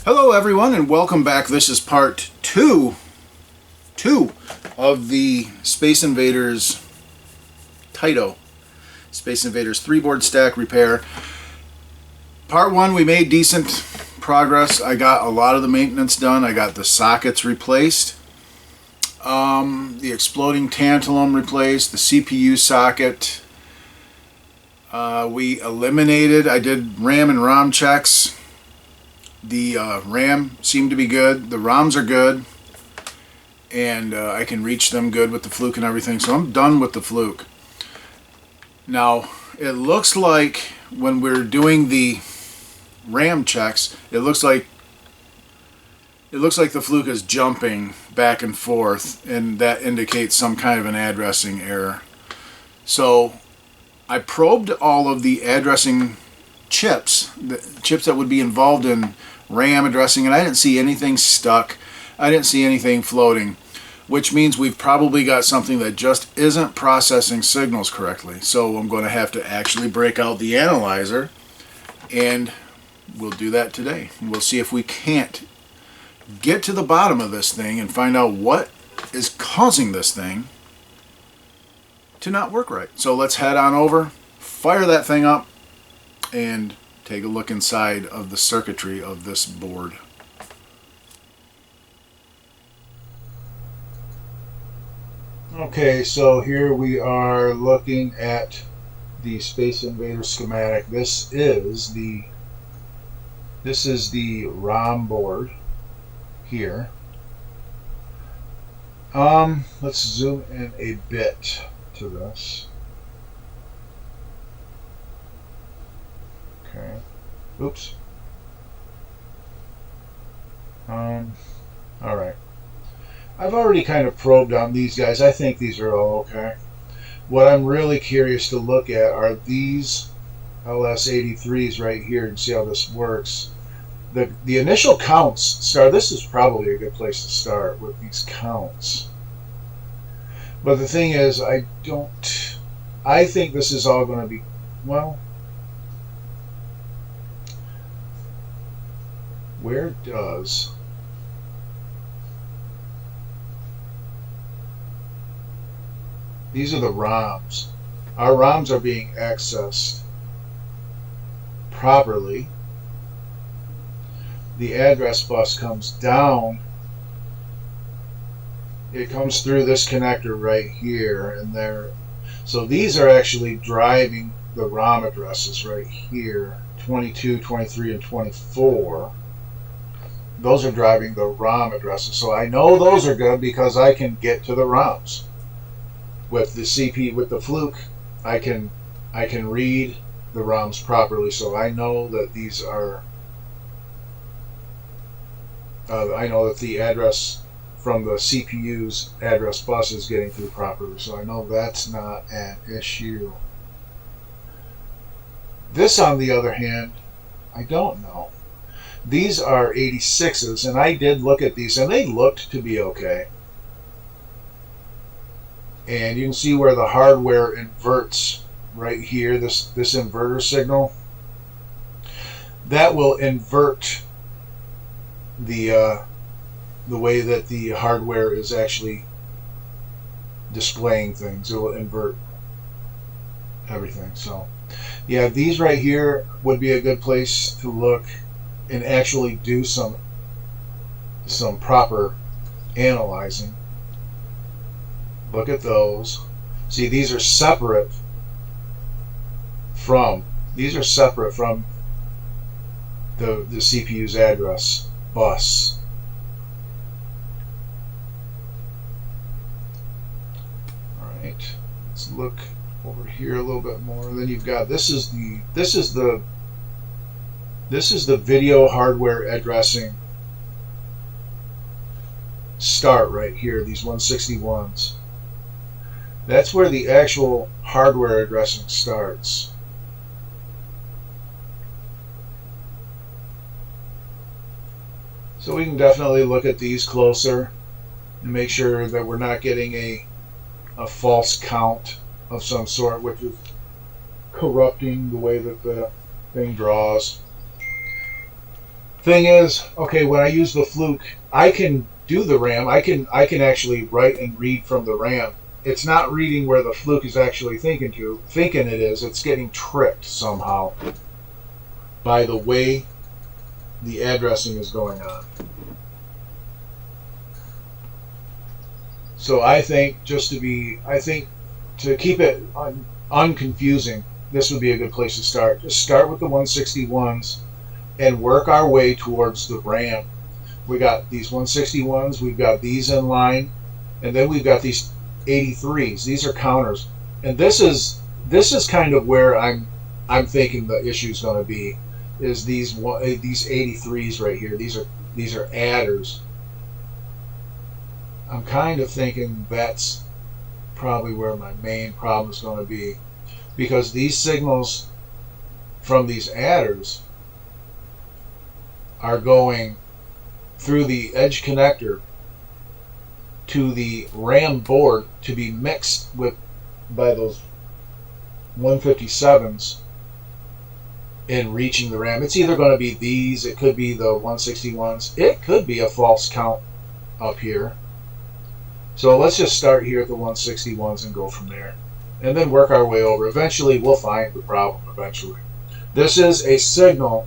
Hello everyone and welcome back. This is part two of the Space Invaders Taito Space Invaders 3-board stack repair. Part 1 we made decent progress. I got a lot of the maintenance done. I got the sockets replaced, the exploding tantalum replaced, the CPU socket. We eliminated, I did RAM and ROM checks. The RAM seemed to be good. The ROMs are good. And I can reach them good with the fluke and everything. So I'm done with the fluke. Now, it looks like when we're doing the RAM checks, it looks like the fluke is jumping back and forth, and that indicates some kind of an addressing error. So I probed all of the addressing chips, the chips that would be involved in RAM addressing, and I didn't see anything stuck. I didn't see anything floating, which means we've probably got something that just isn't processing signals correctly. So I'm going to have to actually break out the analyzer, and we'll do that today. We'll see if we can't get to the bottom of this thing and find out what is causing this thing to not work right. So let's head on over, fire that thing up, and take a look inside of the circuitry of this board. Okay, so here we are looking at the Space Invader schematic. This is the ROM board here. Let's zoom in a bit to this. Okay. Oops. All right. I've already kind of probed on these guys. I think these are all okay. What I'm really curious to look at are these LS83s right here and see how this works. The initial counts start. This is probably a good place to start with these counts. But the thing is, I think this is all going to be, well, where does these are the ROMs. Our ROMs are being accessed properly. The address bus comes down. It comes through this connector right here and there. So these are actually driving the ROM addresses right here, 22, 23, and 24. Those are driving the ROM addresses. So I know those are good because I can get to the ROMs. With the CP, with the fluke, I can read the ROMs properly. So I know that these are, I know that the address from the CPU's address bus is getting through properly. So I know that's not an issue. This, on the other hand, I don't know. These are 86s, and I did look at these, and they looked to be okay. And you can see where the hardware inverts right here, this inverter signal. That will invert the way that the hardware is actually displaying things. It will invert everything. So yeah, these right here would be a good place to look and actually do some proper analyzing. Look at those. See, these are separate from the CPU's address bus. All right, let's look over here a little bit more. And then you've got this is the video hardware addressing start right here, these 161s. That's where the actual hardware addressing starts. So we can definitely look at these closer and make sure that we're not getting a false count of some sort, which is corrupting the way that the thing draws. Thing is, okay, when I use the Fluke, I can do the RAM. I can actually write and read from the RAM. It's not reading where the Fluke is actually thinking it is. It's getting tricked somehow by the way the addressing is going on. So I think to keep it unconfusing, this would be a good place to start. Just start with the 161s and work our way towards the RAM. We got these 161s, we've got these in line, and then we've got these 83s. These are counters, and this is kind of where I'm thinking the issue is going to be is these 83s right here. These are adders. I'm kind of thinking that's probably where my main problem is going to be, because these signals from these adders are going through the edge connector to the RAM board to be mixed with by those 157s in reaching the RAM. It's either going to be these, it could be the 161s, it could be a false count up here. So let's just start here at the 161s and go from there, and then work our way over. Eventually we'll find the problem eventually. This is a signal.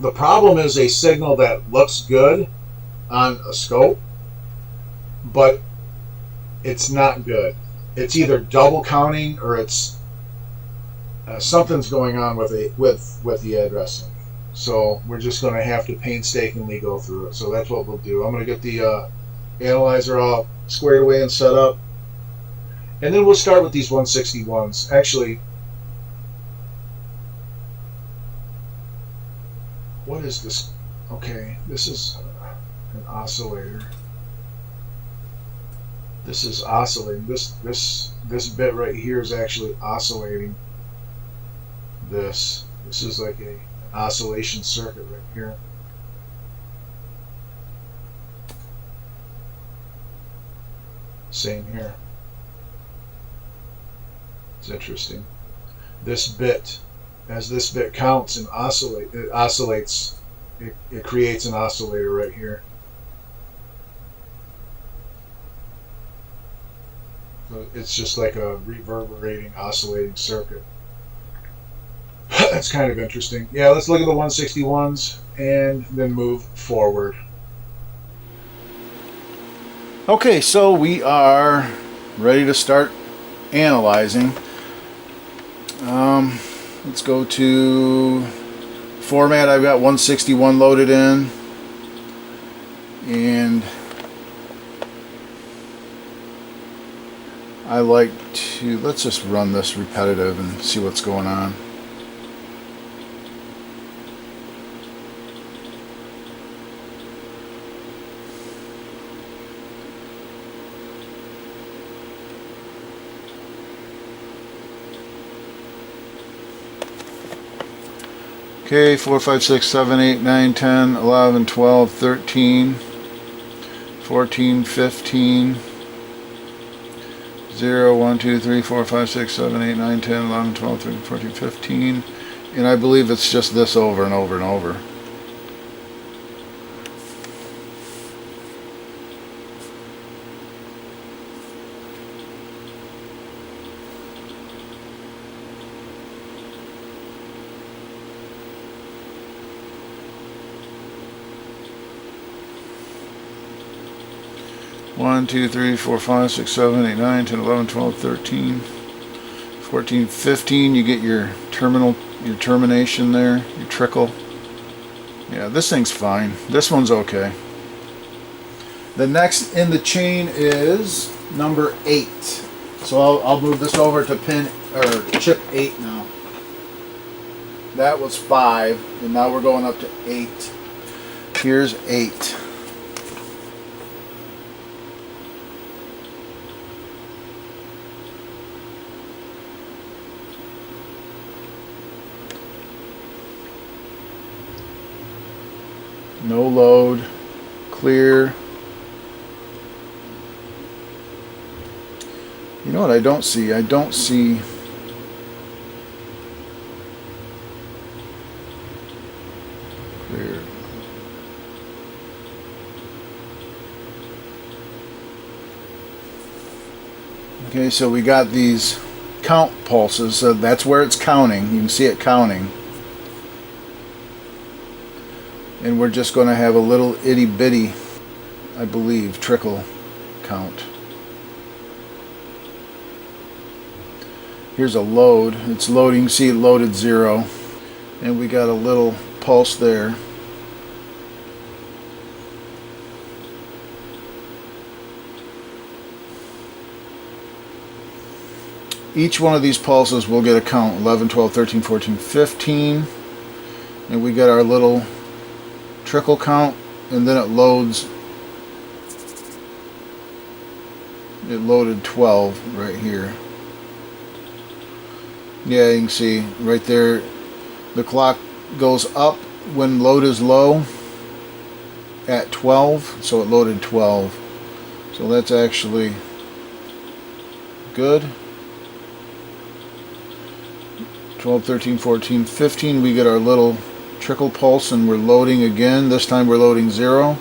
The problem is a signal that looks good on a scope, but it's not good. It's either double counting or it's something's going on with the addressing. So we're just going to have to painstakingly go through it. So that's what we'll do. I'm going to get the analyzer all squared away and set up, and then we'll start with these 161s. Actually, what is this? Okay, this is an oscillator. This is oscillating. This bit right here is actually oscillating. This is like an oscillation circuit right here. Same here. It's interesting. This bit, as this bit counts and oscillates, it creates an oscillator right here. So it's just like a reverberating, oscillating circuit. That's kind of interesting. Yeah, let's look at the 161s and then move forward. Okay, so we are ready to start analyzing. Let's go to format. I've got 161 loaded in, and I like to, let's just run this repetitive and see what's going on. Okay, 4, 5, 6, 7, 8, 9, 10, 11, 12, 13, 14, 15, 0, 1, 2, 3, 4, 5, 6, 7, 8, 9, 10, 11, 12, 13, 14, 15, and I believe it's just this over and over and over. One, 2, 3, 4, 5, 6, 7, 8, 9, 10, 11, 12, 13, 14, 15. You get your terminal, your termination there, your trickle. Yeah, this thing's fine. This one's okay. The next in the chain is number 8. So I'll move this over to pin or chip 8 now. That was 5, and now we're going up to 8. Here's 8. No load, clear. You know what I don't see? I don't see clear. Okay, so we got these count pulses, so that's where it's counting. You can see it counting. And we're just going to have a little itty bitty, I believe, trickle count. Here's a load. It's loading. You can see it loaded 0. And we got a little pulse there. Each one of these pulses will get a count: 11, 12, 13, 14, 15. And we get our little trickle count, and then it loads. It loaded 12 right here. Yeah, you can see right there the clock goes up when load is low at 12, so it loaded 12. So that's actually good. 12, 13, 14, 15, we get our little trickle pulse, and we're loading again. This time we're loading 0.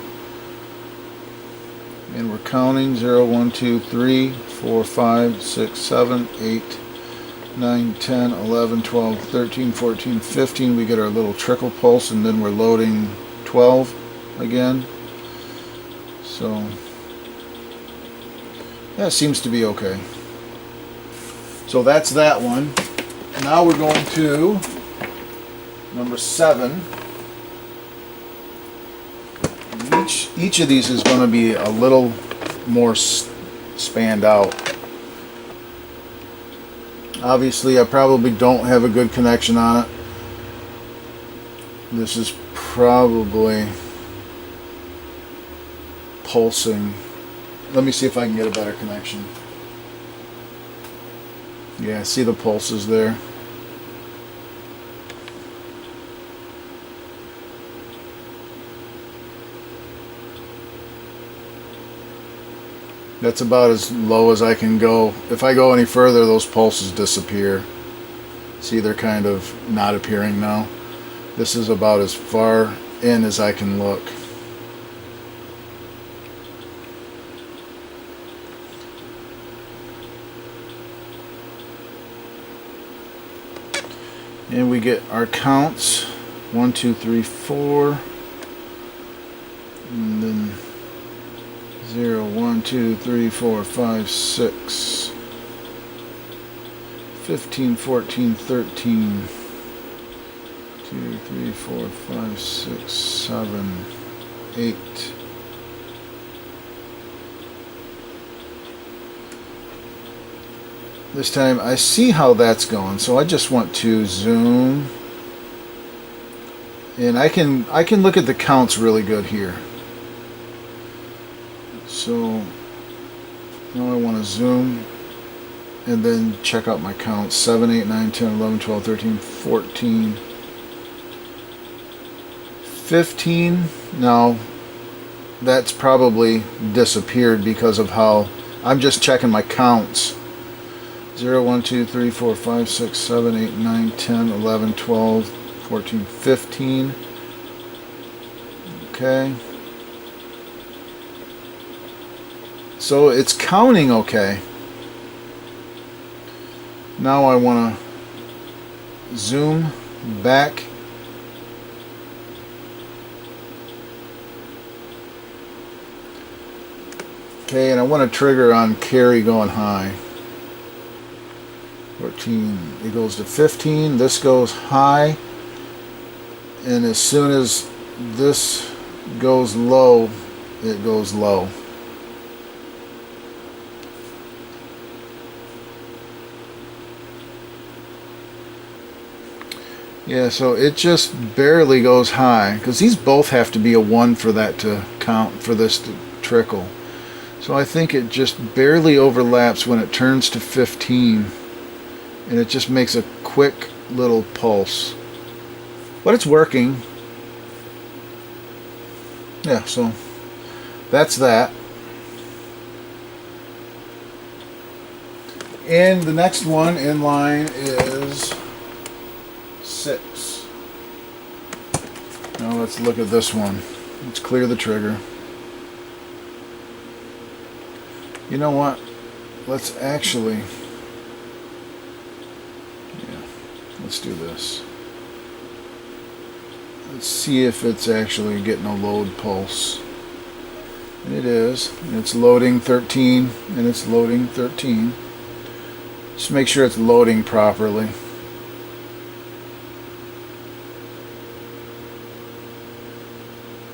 And we're counting 0, 1, 2, 3, 4, 5, 6, 7, 8, 9, 10, 11, 12, 13, 14, 15. We get our little trickle pulse, and then we're loading 12 again. So that seems to be okay. So that's that one. Now we're going to number 7. Each of these is going to be a little more spanned out. Obviously, I probably don't have a good connection on it. This is probably pulsing. Let me see if I can get a better connection. Yeah, see the pulses there. That's about as low as I can go. If I go any further, those pulses disappear. See, they're kind of not appearing now. This is about as far in as I can look. And we get our counts: 1, 2, 3, 4, and then 0, 1, 2, 3, 4, 5, 6, 15, 14, 13, 2, 3, 4, 5, 6, 7, 8. This time I see how that's going, so I just want to zoom, and I can look at the counts really good here. So now I want to zoom and then check out my counts: 7, 8, 9, 10, 11, 12, 13, 14, 15. Now that's probably disappeared because of how I'm just checking my counts. 0, 1, 2, 3, 4, 5, 6, 7, 8, 9, 10, 11, 12, 14, 15. Okay. So it's counting okay. Now I want to zoom back. Okay, and I want to trigger on carry going high. 14, it goes to 15, this goes high, and as soon as this goes low, it goes low. Yeah, so it just barely goes high, because these both have to be a 1 for that to count, for this to trickle. So I think it just barely overlaps when it turns to 15. And it just makes a quick little pulse. But it's working. Yeah, so that's that. And the next one in line is 6. Now let's look at this one. Let's clear the trigger. You know what? let's actually, yeah, let's do this. Let's see if it's actually getting a load pulse. And it is. It's loading 13, and it's loading 13. Just make sure it's loading properly.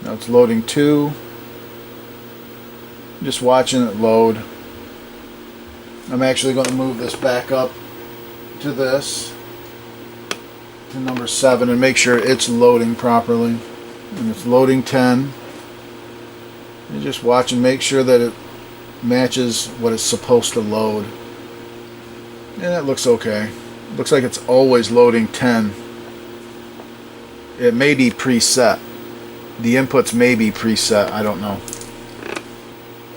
Now it's loading 2. Just watching it load. I'm actually going to move this back up to this, to number 7, and make sure it's loading properly. And it's loading 10. And just watch and make sure that it matches what it's supposed to load. And that looks okay. Looks like it's always loading 10. It may be preset. The inputs may be preset, I don't know.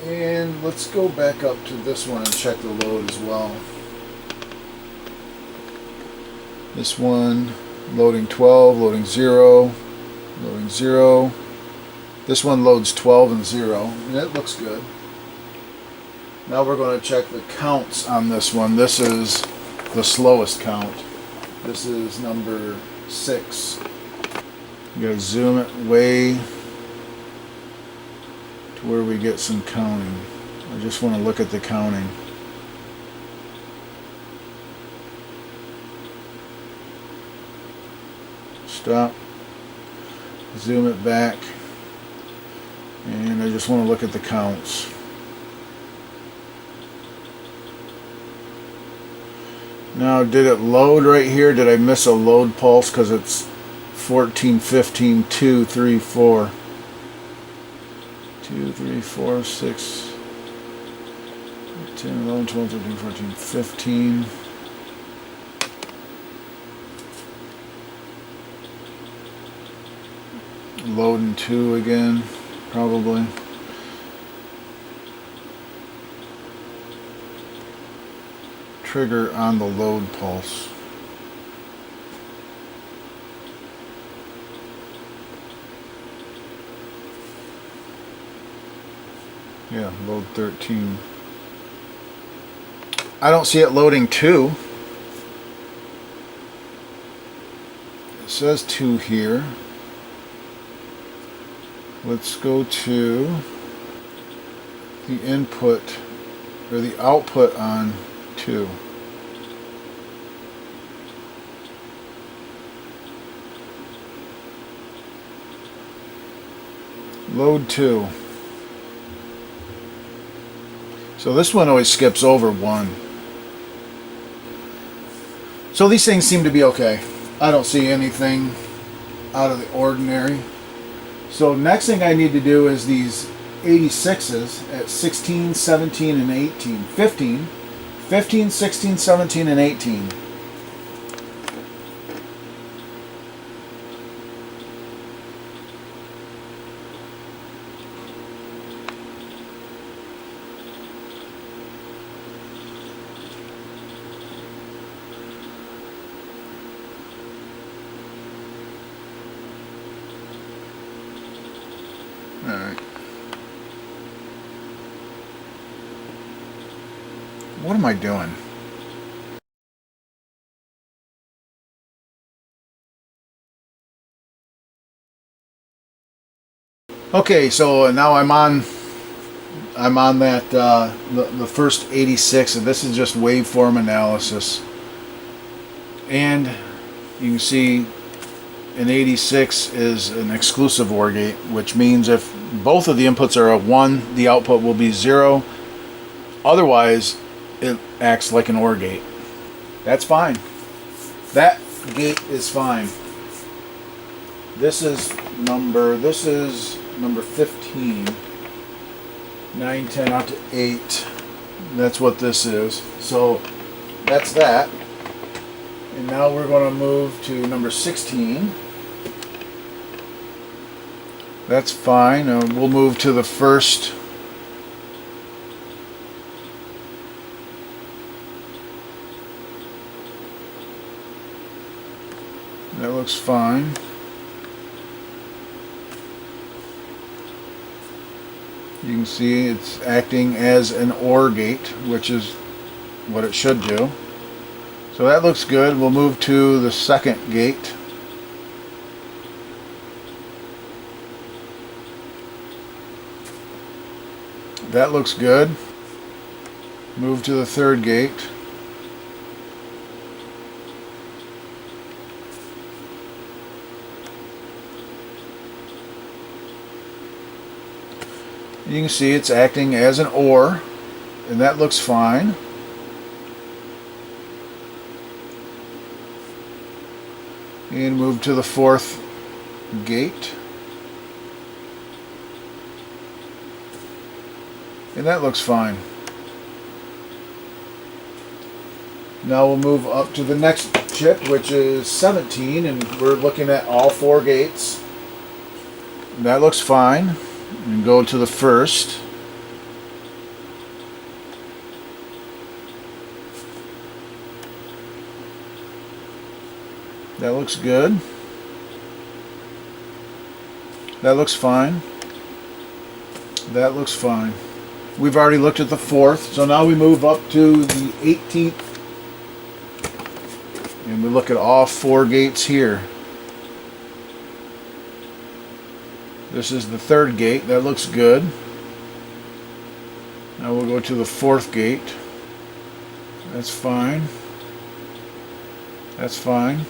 And let's go back up to this one and check the load as well. This one, loading 12, loading 0, loading 0. This one loads 12 and 0, and it looks good. Now we're going to check the counts on this one. This is the slowest count. This is number 6. You gotta zoom it way to where we get some counting. I just want to look at the counting. Stop. Zoom it back. And I just want to look at the counts. Now, did it load right here? Did I miss a load pulse? Because it's 14, 15, 2, 3, 4. 2, 3, 4, 6, 10, 11, 12, 13, 14, 15. Loading 2 again, probably. Trigger on the load pulse. Yeah, load 13. I don't see it loading 2. It says 2 here. Let's go to the input or the output on 2. Load 2. So this one always skips over 1. So these things seem to be okay. I don't see anything out of the ordinary. So next thing I need to do is these 86s at 16, 17, and 18. 15, 16, 17, and 18. Alright. What am I doing? Okay, so now I'm on that the first 86, and this is just waveform analysis. And you can see an 86 is an exclusive OR gate, which means if both of the inputs are a 1, the output will be 0. Otherwise, it acts like an OR gate. That's fine. That gate is fine. This is number 15. 9, 10 out to 8. That's what this is. So that's that. And now we're going to move to number 16. That's fine. We'll move to the first. That looks fine. You can see it's acting as an OR gate, which is what it should do. So that looks good. We'll move to the second gate. That looks good. Move to the third gate. You can see it's acting as an OR, and that looks fine. And move to the fourth gate. And that looks fine. Now we'll move up to the next chip, which is 17, and we're looking at all 4 gates. And that looks fine. And go to the first. That looks good. That looks fine. That looks fine. We've already looked at the fourth, so now we move up to the 18th. And we look at all 4 gates here. This is the third gate. That looks good. Now we'll go to the fourth gate. That's fine. That's fine.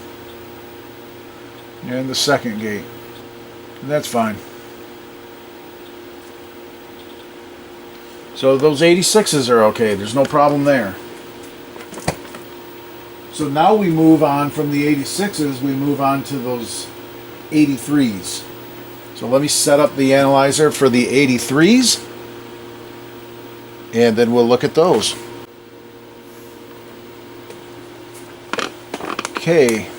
And the second gate. That's fine. So those 86s are okay. There's no problem there. So now we move on from the 86s, we move on to those 83s. So let me set up the analyzer for the 83s, and then we'll look at those. Okay.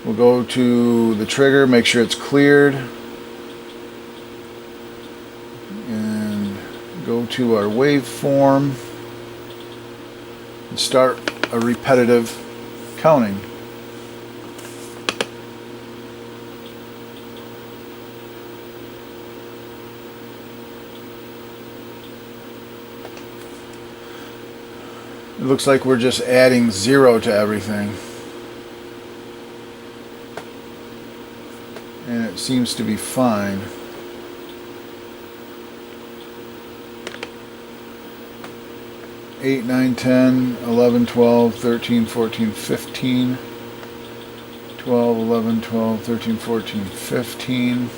We'll go to the trigger, make sure it's cleared, and go to our waveform and start a repetitive counting. It looks like we're just adding 0 to everything. And it seems to be fine. Eight, 9, 10, 11, 12, 13, 14, 15, 12, 11, 12, 13, 14, 15.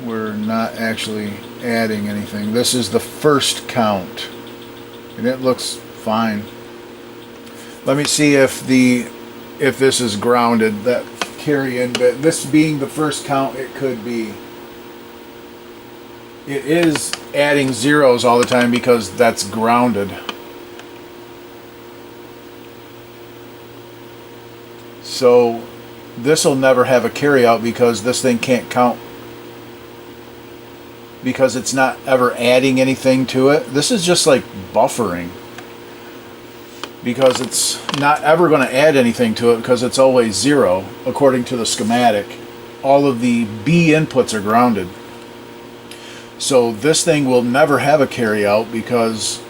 We're not actually adding anything. This is the first count. And it looks fine. Let me see if this is grounded, that carry in bit. This being the first count, it could be. It is adding zeros all the time because that's grounded. So this will never have a carry out because this thing can't count, because it's not ever adding anything to it. This is just like buffering, because it's not ever going to add anything to it because it's always 0 according to the schematic. All of the B inputs are grounded. So this thing will never have a carry out because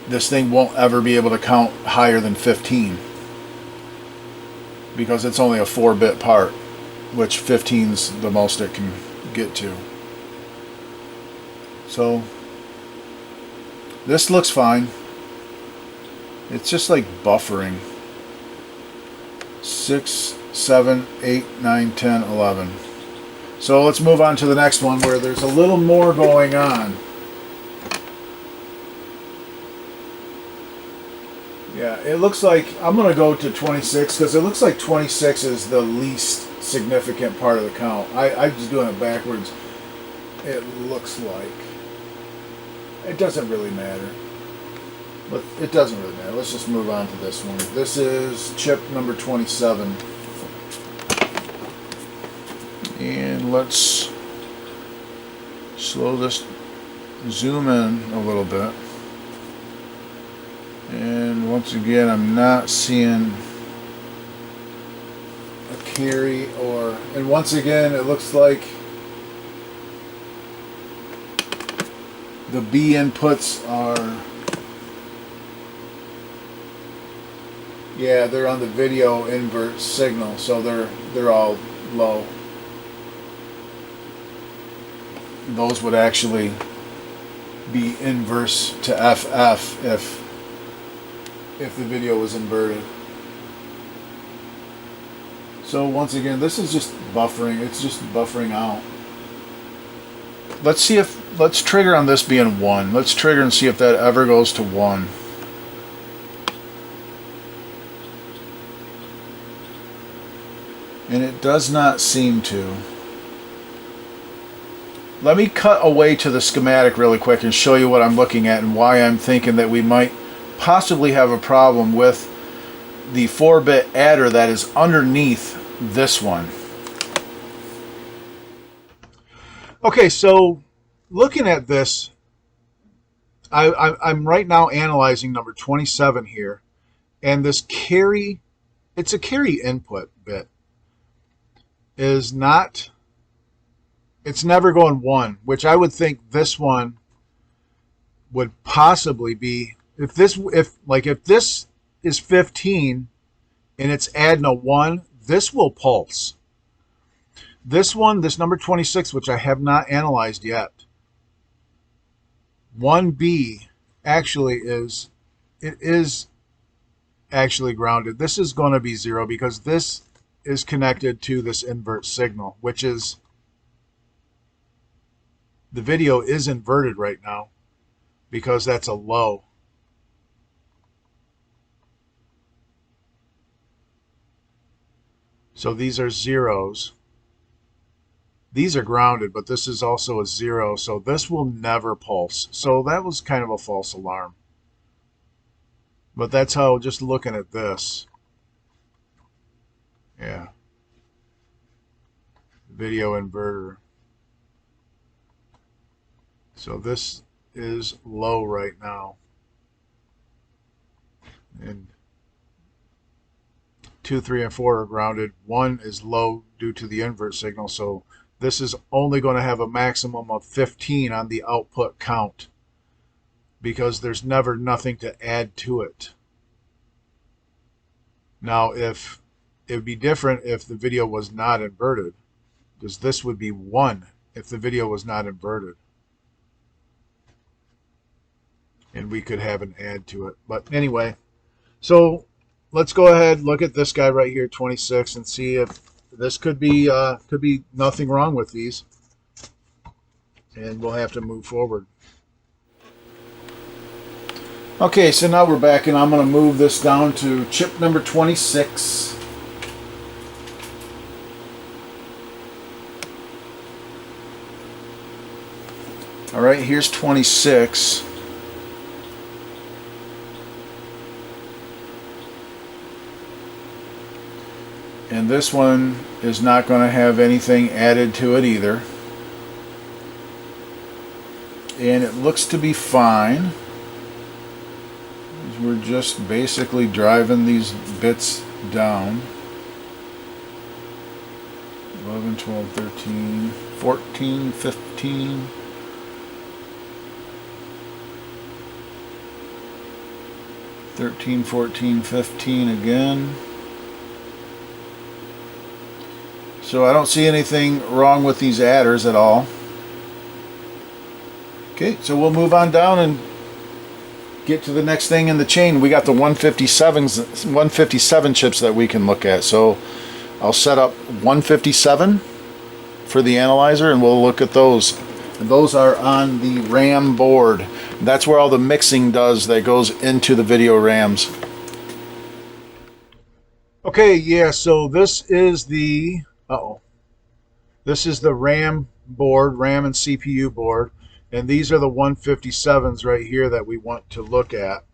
this thing won't ever be able to count higher than 15, because it's only a 4-bit part, which 15's the most it can get to. So this looks fine. It's just like buffering. 6, 7, 8, 9, 10, 11. So let's move on to the next one where there's a little more going on. Yeah, it looks like I'm going to go to 26 because it looks like 26 is the least significant part of the count. I'm just doing it backwards. It looks like. It doesn't really matter. But it doesn't really matter. Let's just move on to this one. This is chip number 27. And let's slow this, zoom in a little bit. And once again, I'm not seeing a carry or, and once again, it looks like The B inputs are, yeah, they're on the video invert signal, so they're all low. Those would actually be inverse to FF if the video was inverted. So once again, this is just buffering. It's just buffering out. Let's trigger on this being 1. Let's trigger and see if that ever goes to 1. And it does not seem to. Let me cut away to the schematic really quick and show you what I'm looking at and why I'm thinking that we might possibly have a problem with the 4-bit adder that is underneath this one. Okay, so looking at this, I'm right now analyzing number 27 here, and this carry, it's a carry input bit, is not, it's never going 1, which I would think this one would possibly be, if this is 15 and it's adding a 1, this will pulse. This one, this number 26, which I have not analyzed yet, 1B actually is, it is actually grounded. This is going to be 0 because this is connected to this invert signal, which is, the video is inverted right now because that's a low. So these are zeros. These are grounded, but this is also a 0, so this will never pulse. So that was kind of a false alarm. But that's how, just looking at this. Yeah. Video inverter. So this is low right now. And 2, 3, and 4 are grounded. 1 is low due to the invert signal, so this is only going to have a maximum of 15 on the output count because there's never nothing to add to it. Now, if it would be different if the video was not inverted, because this would be 1 if the video was not inverted. And we could have an add to it. But anyway, so let's go ahead, look at this guy right here, 26, and see if this could be nothing wrong with these. And we'll have to move forward. Okay, so now we're back, and I'm going to move this down to chip number 26. All right, here's 26. And this one is not going to have anything added to it either. And it looks to be fine. We're just basically driving these bits down. 11, 12, 13, 14, 15. 13, 14, 15 again. So I don't see anything wrong with these adders at all. Okay, so we'll move on down and get to the next thing in the chain. We got the 157 chips that we can look at. So I'll set up 157 for the analyzer and we'll look at those. And those are on the RAM board. That's where all the mixing does that goes into the video RAMs. Okay, yeah, so this is the this is the RAM board, RAM and CPU board, and these are the 157s right here that we want to look at.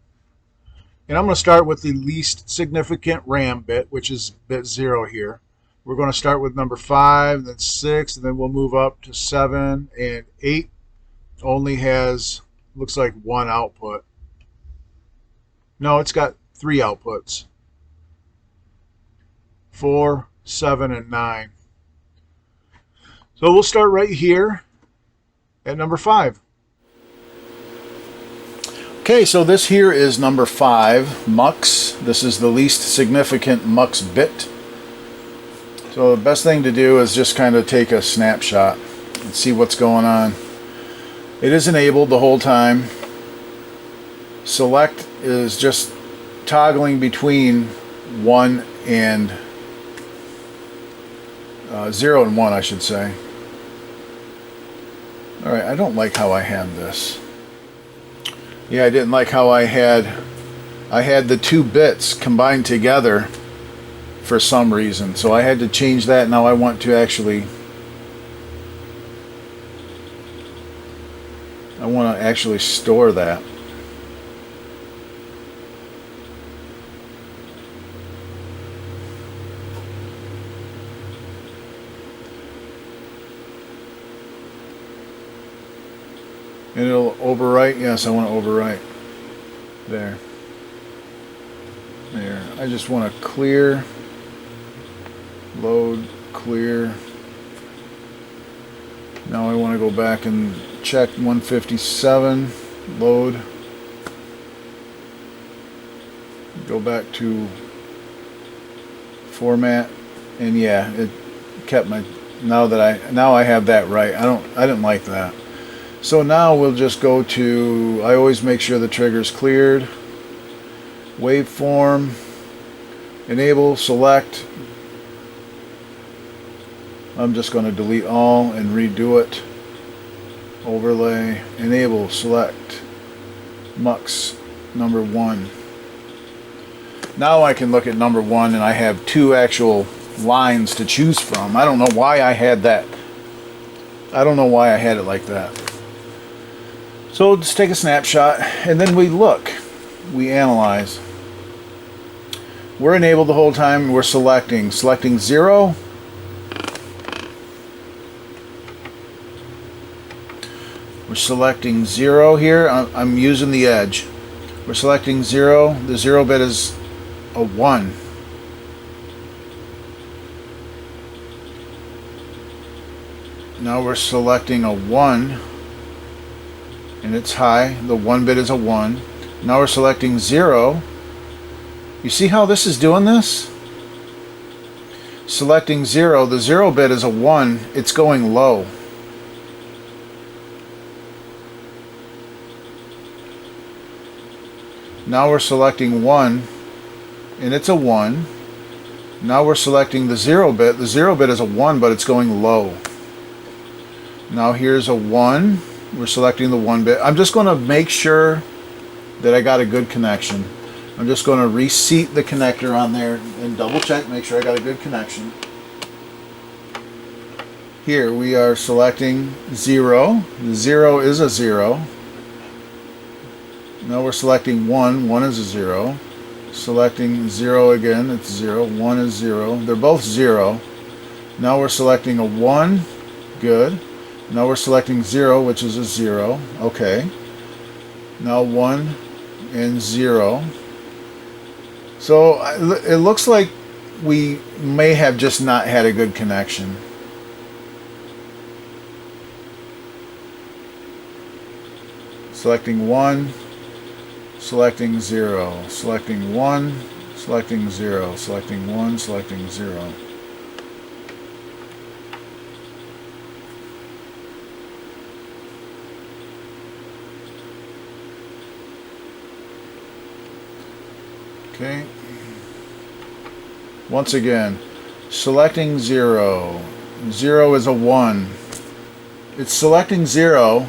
And I'm going to start with the least significant RAM bit, which is bit 0 here. We're going to start with number 5, then 6, and then we'll move up to 7, and 8 only has, looks like 1 output. No, it's got 3 outputs. 4, 7, and 9. So we'll start right here at number 5. Okay, so this here is number 5, mux. This is the least significant mux bit. So the best thing to do is just kind of take a snapshot and see what's going on. It is enabled the whole time. Select is just toggling between 1 and 0 and 1, I should say. Alright, I don't like how I had this. Yeah, I didn't like how I had the 2 bits combined together for some reason. So I had to change that. Now I want to actually store that. And it'll overwrite. Yes, I want to overwrite. There. I just want to clear, load, clear. Now I want to go back and check 157, load. Go back to format, and yeah, it kept my. Now I have that right. I didn't like that. So now we'll just go to, I always make sure the trigger's cleared. Waveform, enable, select. I'm just going to delete all and redo it. Overlay, enable, select, mux, number 1. Now I can look at number 1 and I have 2 actual lines to choose from. I don't know why I had that. I don't know why I had it like that. So just take a snapshot and then we look, we analyze. We're enabled the whole time. We're selecting 0. We're selecting 0 here. I'm using the edge. We're selecting 0. The 0 bit is a 1. Now we're selecting a 1. And it's high. The 1 bit is a 1. Now we're selecting 0. You see how this is doing this? Selecting 0. The 0 bit is a 1. It's going low. Now we're selecting 1. And it's a 1. Now we're selecting the 0 bit. The 0 bit is a 1, but it's going low. Now here's a 1. We're selecting the 1 bit. I'm just going to make sure that I got a good connection. I'm just going to reseat the connector on there and double check, make sure I got a good connection. Here we are selecting 0. The 0 is a 0. Now we're selecting 1. 1 is a 0. Selecting 0 again. It's 0. 1 is 0. They're both 0. Now we're selecting a 1. Good. Now we're selecting 0, which is a 0. Okay. Now 1 and 0. So it looks like we may have just not had a good connection. Selecting 1, selecting 0, selecting 1, selecting 0, selecting 1, selecting 0. Okay. Once again, selecting 0. 0 is a 1. It's selecting 0.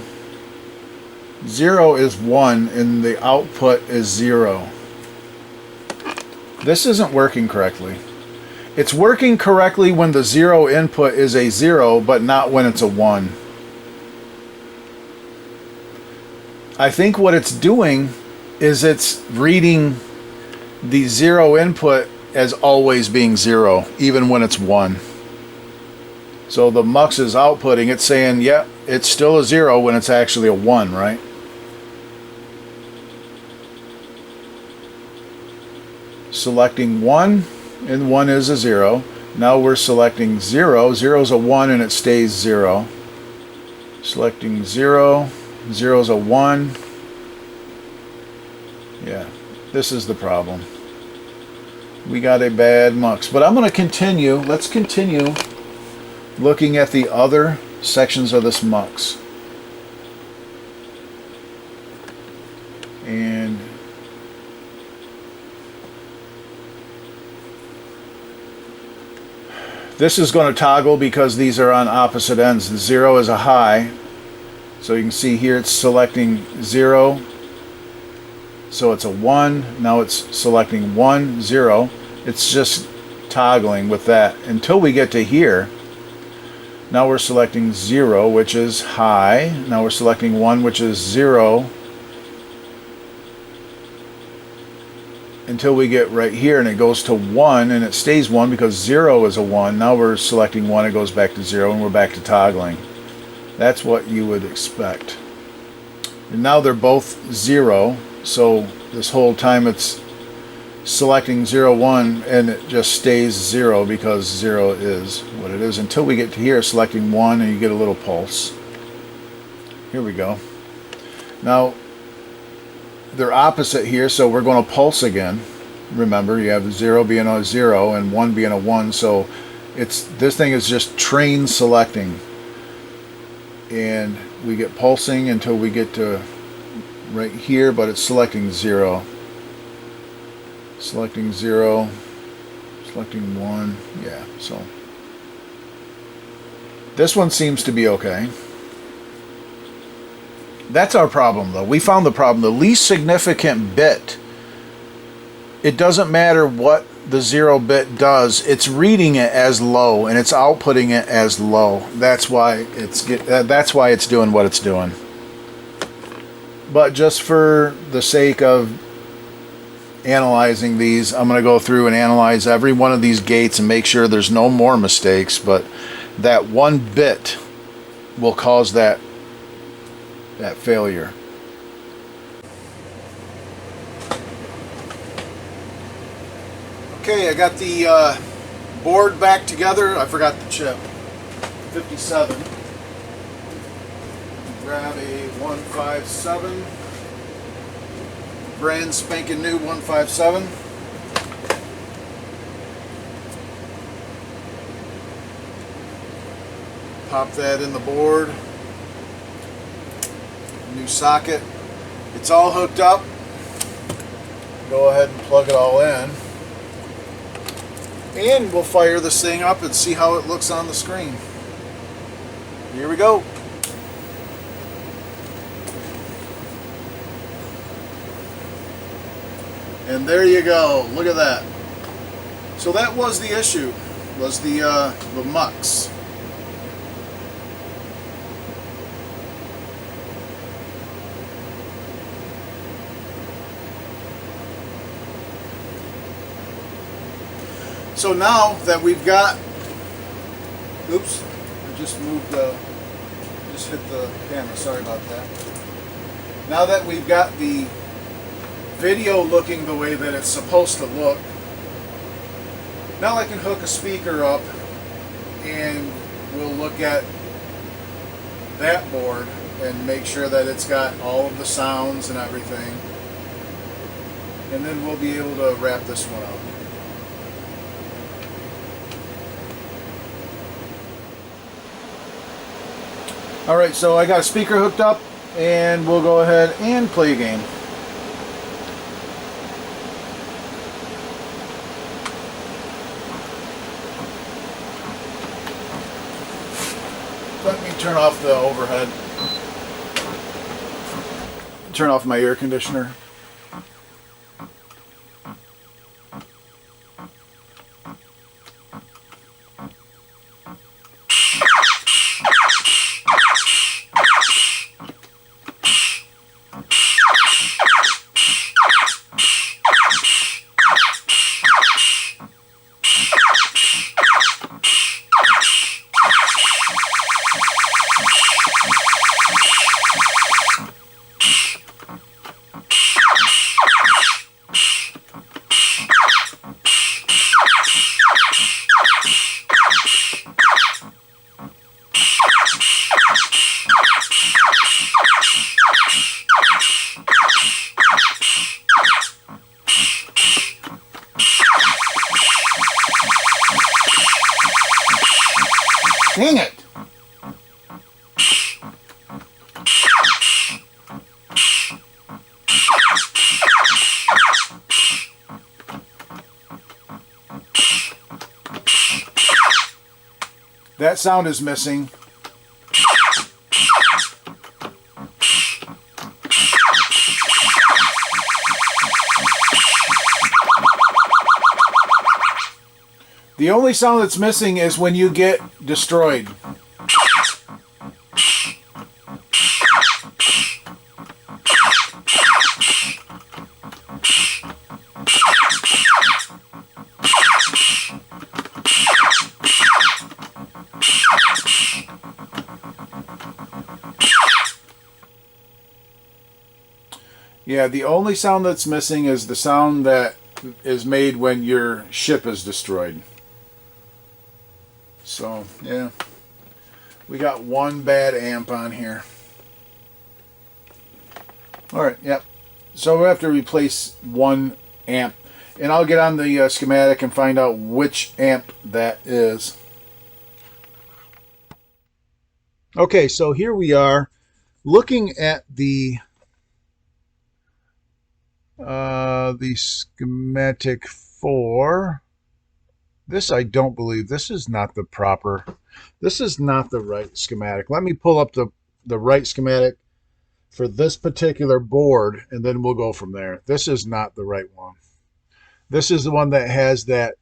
0 is 1 and the output is 0. This isn't working correctly. It's working correctly when the 0 input is a 0, but not when it's a 1. I think what it's doing is it's reading the 0 input as always being 0, even when it's 1. So the mux is outputting, it's saying, yeah, it's still a 0 when it's actually a 1, right? Selecting 1, and 1 is a 0. Now we're selecting 0. 0 is a 1 and it stays 0. Selecting 0. 0 is a 1. Yeah, this is the problem. We got a bad mux. But I'm going to continue. Let's continue looking at the other sections of this mux. And this is going to toggle because these are on opposite ends. The 0 is a high. So you can see here it's selecting 0. So it's a 1. Now it's selecting 1, 0. It's just toggling with that until we get to here. Now we're selecting 0, which is high. Now we're selecting 1, which is 0. Until we get right here and it goes to 1 and it stays 1 because 0 is a 1. Now we're selecting 1, it goes back to 0 and we're back to toggling. That's what you would expect. And now they're both 0, so this whole time it's selecting 0, 1 and it just stays 0 because 0 is what it is until we get to here selecting 1 and you get a little pulse. Here we go. Now they're opposite here, so we're going to pulse again. Remember, you have 0 being a 0 and 1 being a 1, so this thing is just train selecting. And we get pulsing until we get to right here, but it's selecting 0. Selecting 0, selecting 1, yeah, so. This one seems to be okay. That's our problem, though. We found the problem. The least significant bit, it doesn't matter what the 0 bit does. It's reading it as low, and it's outputting it as low. That's why it's doing what it's doing. But just for the sake of analyzing these, I'm going to go through and analyze every one of these gates and make sure there's no more mistakes. But that one bit will cause that failure. Okay, I got the board back together. I forgot the chip. 57. Grab a 157. Brand spanking new 157. Pop that in the board. New socket. It's all hooked up. Go ahead and plug it all in. And we'll fire this thing up and see how it looks on the screen. Here we go. And there you go. Look at that. So that was the issue, was the mux. So now that we've got, oops, I just hit the camera, sorry about that. Now that we've got the video looking the way that it's supposed to look, now I can hook a speaker up and we'll look at that board and make sure that it's got all of the sounds and everything. And then we'll be able to wrap this one up. Alright, so I got a speaker hooked up and we'll go ahead and play a game. Let me turn off the overhead. Turn off my air conditioner. That sound is missing. The only sound that's missing is when you get destroyed. Yeah, the only sound that's missing is the sound that is made when your ship is destroyed. So, yeah. We got one bad amp on here. Alright, yep. So we have to replace one amp. And I'll get on the schematic and find out which amp that is. Okay, so here we are looking at the schematic for this. I don't believe this is not the proper, this is not the right schematic. Let me pull up the right schematic for this particular board and then we'll go from there. This is not the right one. This is the one that has that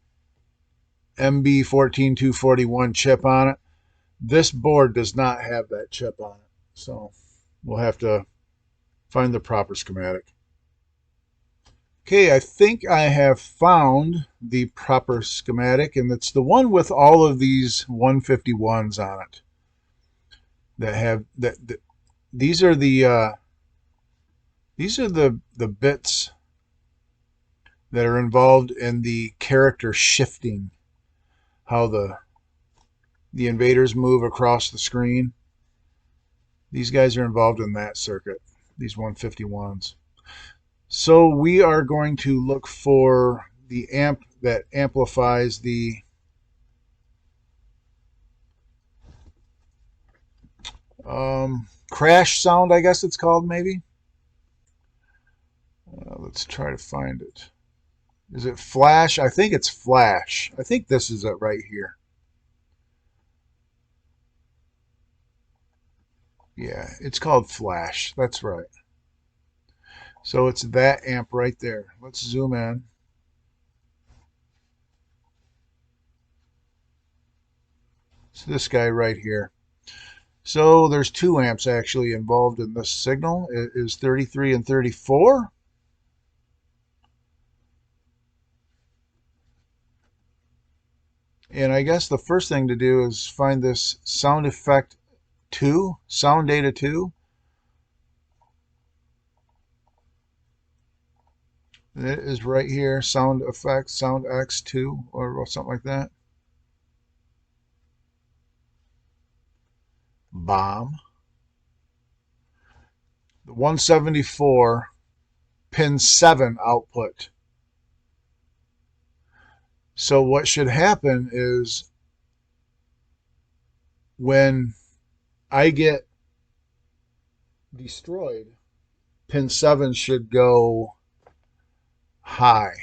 MB14241 chip on it. This board does not have that chip on it, so we'll have to find the proper schematic. Okay, I think I have found the proper schematic, and it's the one with all of these 151s on it. That have these are the bits that are involved in the character shifting, how the invaders move across the screen. These guys are involved in that circuit, these 151s. So we are going to look for the amp that amplifies the crash sound, I guess it's called, maybe. Let's try to find it. Is it flash? I think it's flash. I think this is it right here. Yeah, it's called flash. That's right. So it's that amp right there. Let's zoom in. It's this guy right here. So there's two amps actually involved in this signal. It is 33 and 34. And I guess the first thing to do is find this sound effect 2, sound data 2. It is right here, sound effects, sound X2 or something like that. Bomb. The 174 pin 7 output. So what should happen is when I get destroyed, pin 7 should go high.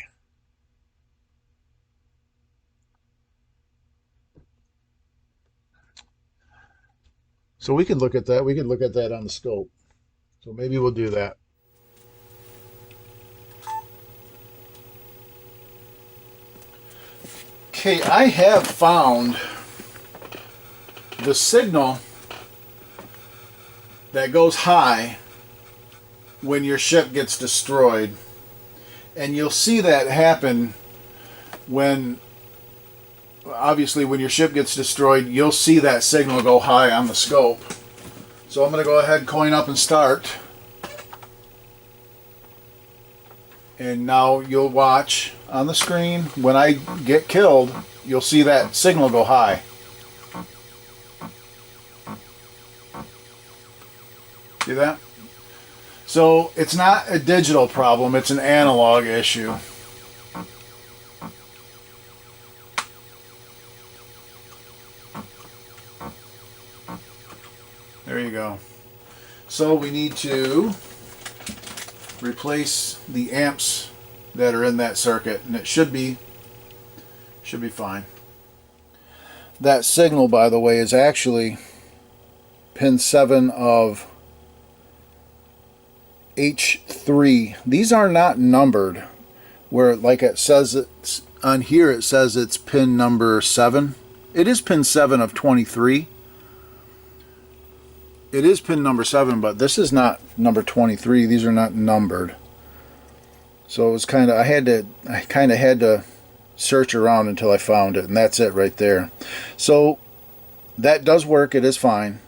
So we could look at that. We could look at that on the scope. So maybe we'll do that. Okay, I have found the signal that goes high when your ship gets destroyed. And you'll see that happen when, obviously, when your ship gets destroyed, you'll see that signal go high on the scope. So I'm going to go ahead, coin up and start. And now you'll watch on the screen, when I get killed, you'll see that signal go high. See that? So it's not a digital problem, it's an analog issue. There you go. So we need to replace the amps that are in that circuit, and it should be fine. that signal, by the way, is actually pin 7 of H3. These are not numbered, where like it says it's on here, it says it's pin number 7. It is pin 7 of 23. It is pin number 7, but this is not number 23. These are not numbered. So it was kind of, I kind of had to search around until I found it, and that's it right there. So that does work. It is fine.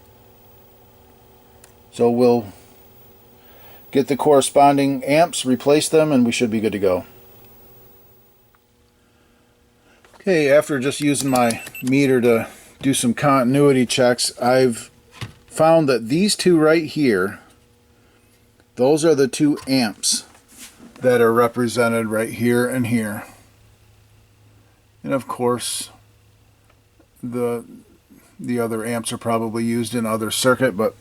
So we'll get the corresponding amps, replace them, and we should be good to go. Okay, after just using my meter to do some continuity checks, I've found that these two right here, those are the 2 amps that are represented right here and here. And of course, the other amps are probably used in other circuit, but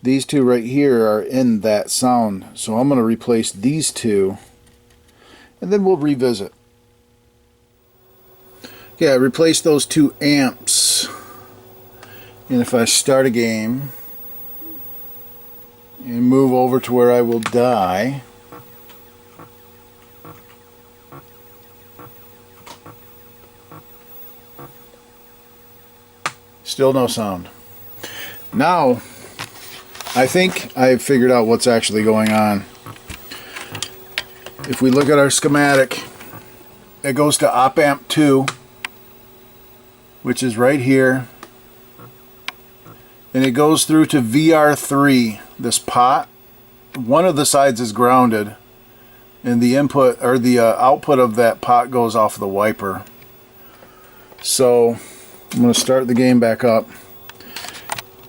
these 2 right here are in that sound. So I'm going to replace these 2, and then we'll revisit. Okay, I replaced those 2 amps. And if I start a game and move over to where I will die, still no sound. Now, I think I've figured out what's actually going on. If we look at our schematic, it goes to op amp 2, which is right here, and it goes through to VR3, this pot. One of the sides is grounded, and the input or the output of that pot goes off the wiper. So I'm going to start the game back up,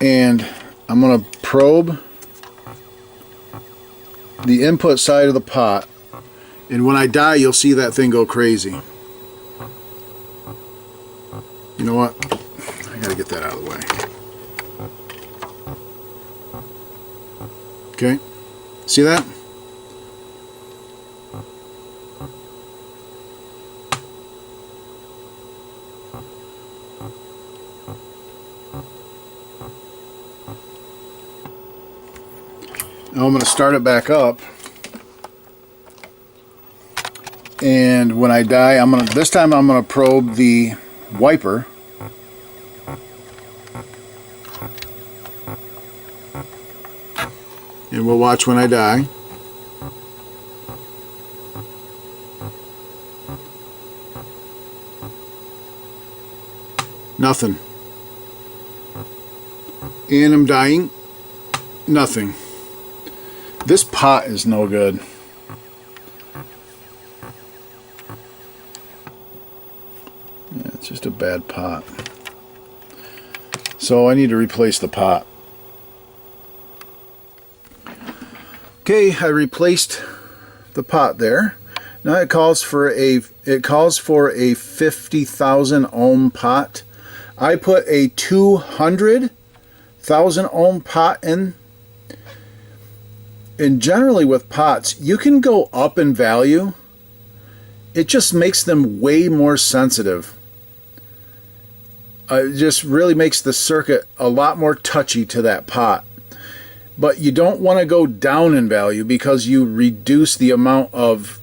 and I'm going to probe the input side of the pot, and when I die you'll see that thing go crazy. You know what? I gotta get that out of the way. Okay, see that? Now I'm going to start it back up, and when I die, this time I'm going to probe the wiper, and we'll watch when I die. Nothing. And I'm dying. Nothing. This pot is no good. Yeah, it's just a bad pot. So I need to replace the pot. Okay, I replaced the pot there. Now it calls for a 50,000 ohm pot. I put a 200,000 ohm pot in. And generally with pots, you can go up in value. It just makes them way more sensitive. It just really makes the circuit a lot more touchy to that pot. But you don't want to go down in value because you reduce the amount of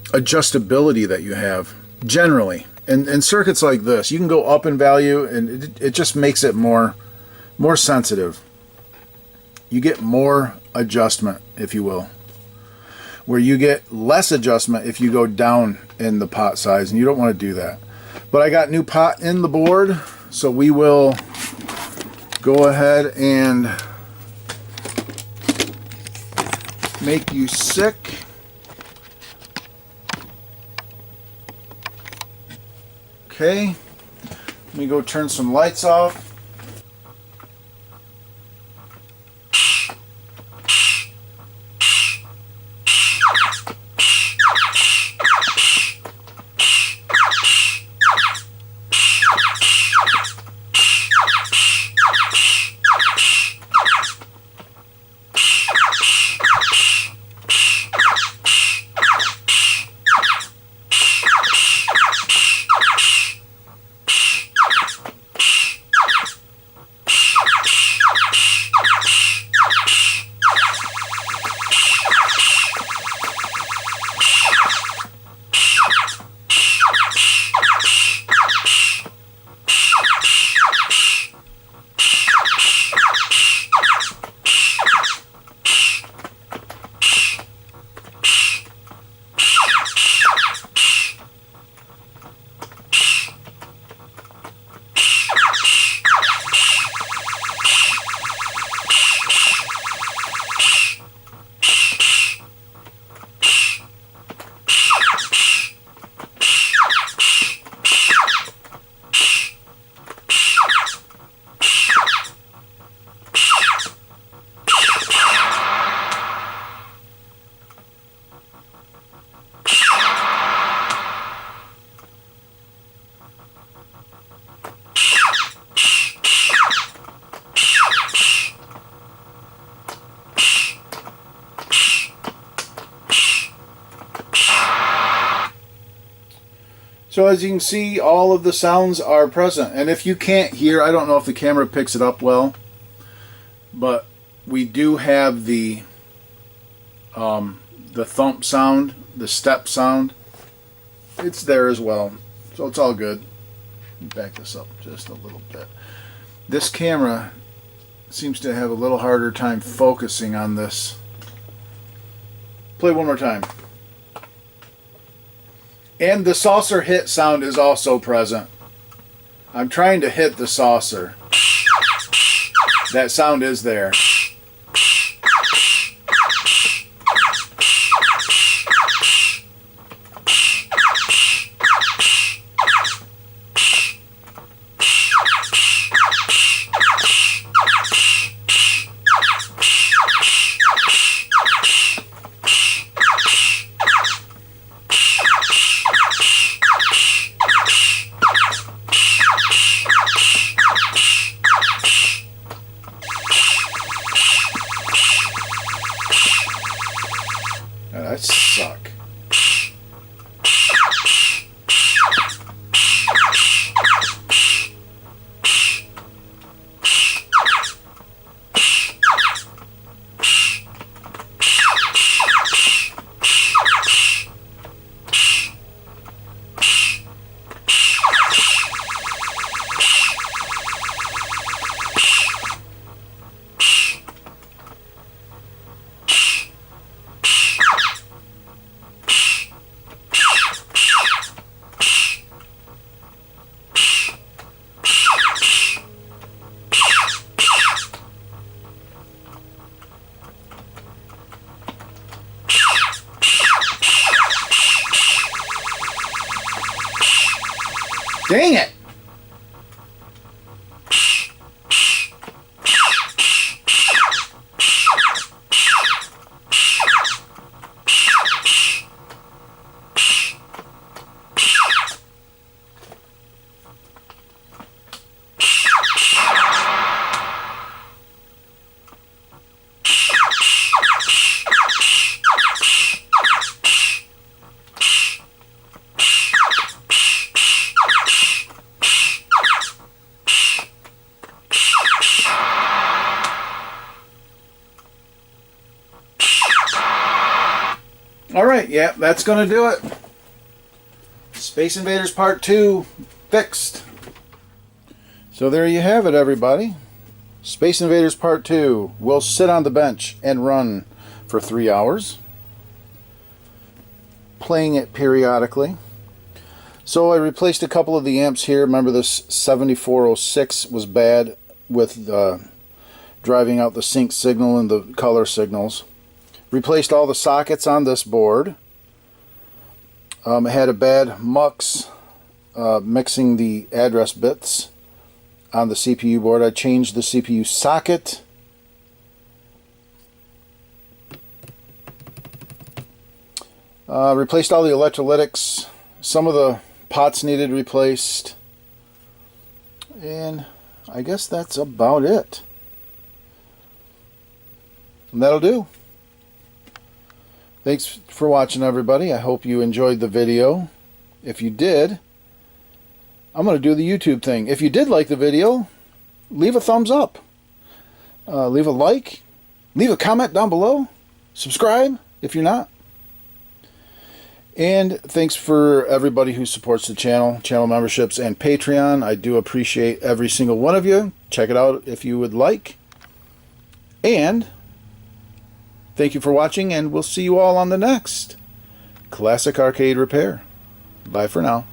adjustability that you have generally. And in circuits like this, you can go up in value, and it just makes it more sensitive. You get more adjustment, if you will, where you get less adjustment if you go down in the pot size, and you don't want to do that. But I got new pot in the board, so we will go ahead and make you sick. Okay, let me go turn some lights off. So as you can see, all of the sounds are present. And if you can't hear, I don't know if the camera picks it up well, but we do have the thump sound, the step sound. It's there as well. So it's all good. Back this up just a little bit. This camera seems to have a little harder time focusing on this. Play one more time. And the saucer hit sound is also present. I'm trying to hit the saucer. That sound is there. That suck. Dang it! Alright, yeah, that's going to do it. Space Invaders Part 2 fixed. So there you have it, everybody. Space Invaders Part 2 will sit on the bench and run for 3 hours, playing it periodically. So I replaced a couple of the amps here. Remember, this 7406 was bad with driving out the sync signal and the color signals. Replaced all the sockets on this board. It had a bad mux mixing the address bits on the CPU board. I changed the CPU socket. Replaced all the electrolytics. Some of the pots needed replaced. And I guess that's about it. And that'll do. Thanks for watching, everybody. I hope you enjoyed the video. If you did, I'm going to do the YouTube thing. If you did like the video, leave a thumbs up. Leave a like. Leave a comment down below. Subscribe if you're not. And thanks for everybody who supports the channel memberships, and Patreon. I do appreciate every single one of you. Check it out if you would like. And thank you for watching, and we'll see you all on the next Classic Arcade Repair. Bye for now.